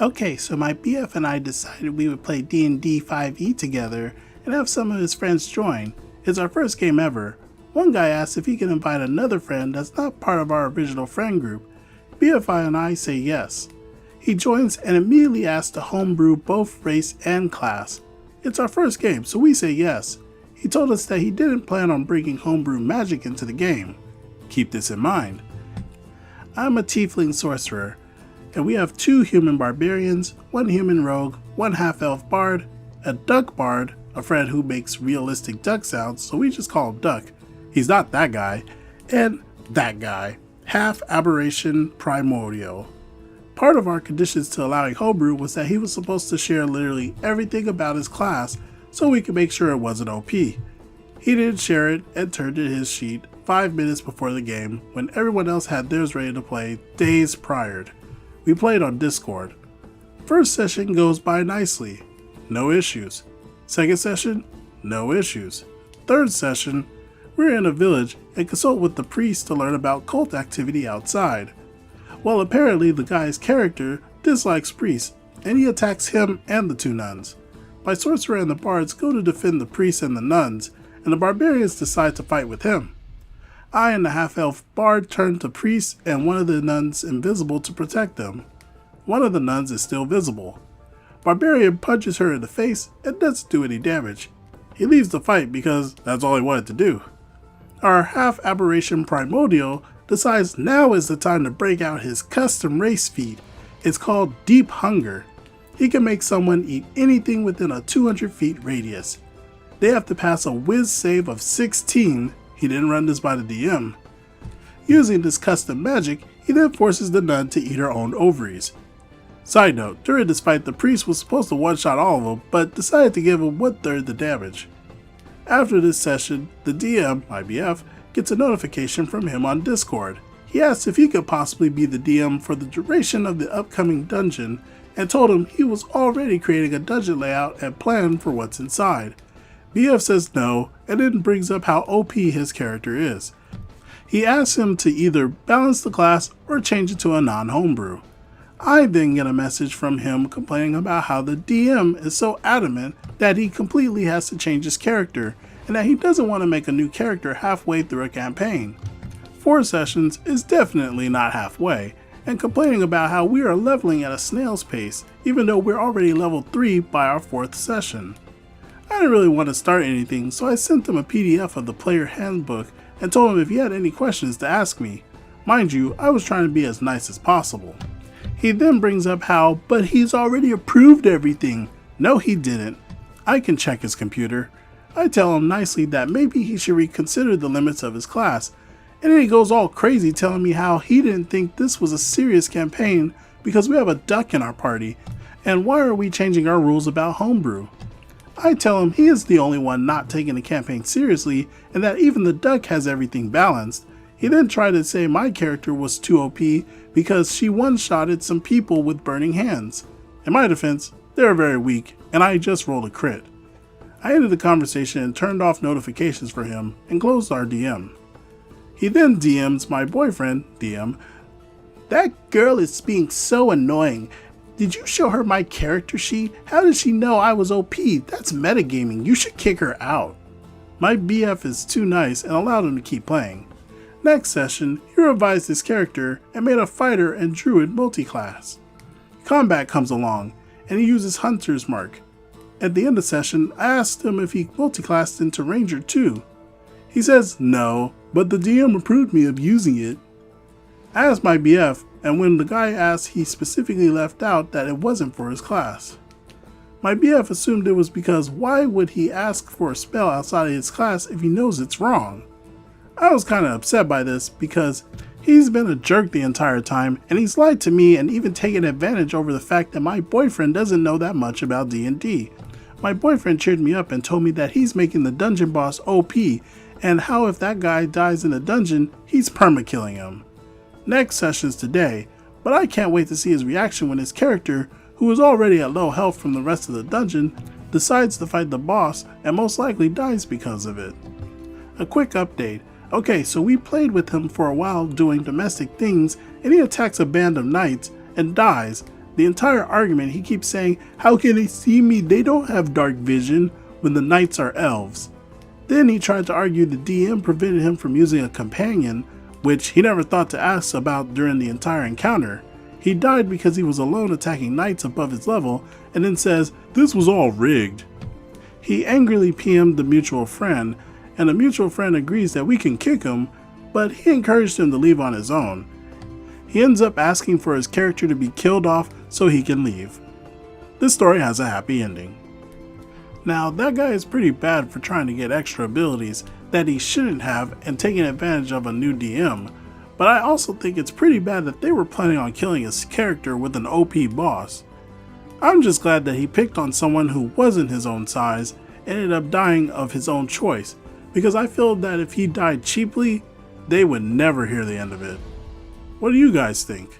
Okay, so my BF and I decided we would play D&D 5e together and have some of his friends join. It's our first game ever. One guy asked if he can invite another friend that's not part of our original friend group. BFI and I say yes. He joins and immediately asks to homebrew both race and class. It's our first game, so we say yes. He told us that he didn't plan on bringing homebrew magic into the game. Keep this in mind. I'm a tiefling sorcerer, and we have 2 human barbarians, 1 human rogue, 1 half-elf bard, a duck bard, a friend who makes realistic duck sounds, so we just call him Duck. He's not that guy, and that guy, half aberration primordial. Part of our conditions to allowing homebrew was that he was supposed to share literally everything about his class so we could make sure it wasn't OP. He didn't share it and turned in his sheet 5 minutes before the game when everyone else had theirs ready to play days prior. We played on Discord. First session goes by nicely, no issues. Second session, no issues. Third session, we're in a village and consult with the priest to learn about cult activity outside. Well, apparently the guy's character dislikes priests, and he attacks him and the 2 nuns. My sorcerer and the bards go to defend the priests and the nuns, and the barbarians decide to fight with him. I and the half-elf bard turn to priests and one of the nuns invisible to protect them. One of the nuns is still visible. Barbarian punches her in the face and doesn't do any damage. He leaves the fight because that's all he wanted to do. Our half-aberration primordial decides now is the time to break out his custom race feat. It's called Deep Hunger. He can make someone eat anything within a 200 feet radius. They have to pass a whiz save of 16. He didn't run this by the DM. Using this custom magic, he then forces the nun to eat her own ovaries. Side note, during this fight the priest was supposed to one-shot all of them, but decided to give him 1/3 the damage. After this session, the DM, my BF, gets a notification from him on Discord. He asked if he could possibly be the DM for the duration of the upcoming dungeon, and told him he was already creating a dungeon layout and plan for what's inside. BF says no, and then brings up how OP his character is. He asks him to either balance the class or change it to a non-homebrew. I then get a message from him complaining about how the DM is so adamant that he completely has to change his character, and that he doesn't want to make a new character halfway through a campaign. 4 sessions is definitely not halfway, and complaining about how we are leveling at a snail's pace, even though we're already level 3 by our 4th session. I didn't really want to start anything, so I sent him a PDF of the player handbook and told him if he had any questions to ask me. Mind you, I was trying to be as nice as possible. He then brings up how, but he's already approved everything. No, he didn't. I can check his computer. I tell him nicely that maybe he should reconsider the limits of his class, and then he goes all crazy telling me how he didn't think this was a serious campaign because we have a duck in our party, and why are we changing our rules about homebrew? I tell him he is the only one not taking the campaign seriously and that even the duck has everything balanced. He then tried to say my character was too OP because she one-shotted some people with burning hands. In my defense, they are very weak, and I just rolled a crit. I ended the conversation and turned off notifications for him and closed our DM. He then DMs my boyfriend, DM, "That girl is being so annoying. Did you show her my character sheet? How did she know I was OP? That's metagaming. You should kick her out." My BF is too nice and allowed him to keep playing. Next session, he revised his character and made a fighter and druid multi-class. Combat comes along, and he uses Hunter's Mark. At the end of the session, I asked him if he multi-classed into Ranger too. He says no, but the DM approved me of using it. I asked my BF, and when the guy asked, he specifically left out that it wasn't for his class. My BF assumed it was because why would he ask for a spell outside of his class if he knows it's wrong? I was kind of upset by this because he's been a jerk the entire time, and he's lied to me and even taken advantage over the fact that my boyfriend doesn't know that much about D&D. My boyfriend cheered me up and told me that he's making the dungeon boss OP, and how if that guy dies in the dungeon, he's perma-killing him. Next session's today, but I can't wait to see his reaction when his character, who is already at low health from the rest of the dungeon, decides to fight the boss and most likely dies because of it. A quick update. Okay, so we played with him for a while doing domestic things, and he attacks a band of knights and dies, The entire argument, he keeps saying, "How can they see me? They don't have dark vision," when the knights are elves. Then he tried to argue the DM prevented him from using a companion, which he never thought to ask about during the entire encounter. He died because he was alone attacking knights above his level, and then says, "This was all rigged." He angrily PM'd the mutual friend, and the mutual friend agrees that we can kick him, but he encouraged him to leave on his own. He ends up asking for his character to be killed off so he can leave. This story has a happy ending. Now, that guy is pretty bad for trying to get extra abilities that he shouldn't have and taking advantage of a new DM, but I also think it's pretty bad that they were planning on killing his character with an OP boss. I'm just glad that he picked on someone who wasn't his own size and ended up dying of his own choice, because I feel that if he died cheaply, they would never hear the end of it. What do you guys think?